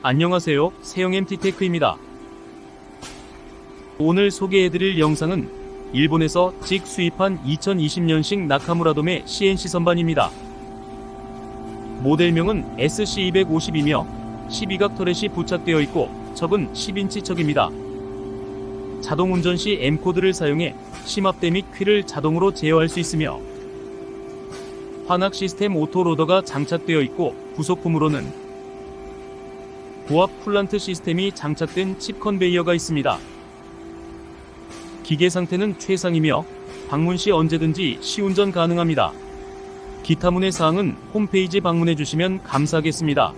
안녕하세요, 세영 MT테크입니다. 오늘 소개해드릴 영상은 일본에서 직 수입한 2020년식 나카무라 도메 Cnc선반입니다. 모델명은 SC250이며 12각 터렛이 부착되어 있고 척은 10인치 척입니다. 자동 운전 시 M코드를 사용해 심압대 및 휠을 자동으로 제어할 수 있으며 환학 시스템 오토로더가 장착되어 있고 부속품으로는 고압 쿨란트 시스템이 장착된 칩 컨베이어가 있습니다. 기계 상태는 최상이며 방문 시 언제든지 시운전 가능합니다. 기타 문의 사항은 홈페이지 방문해 주시면 감사하겠습니다.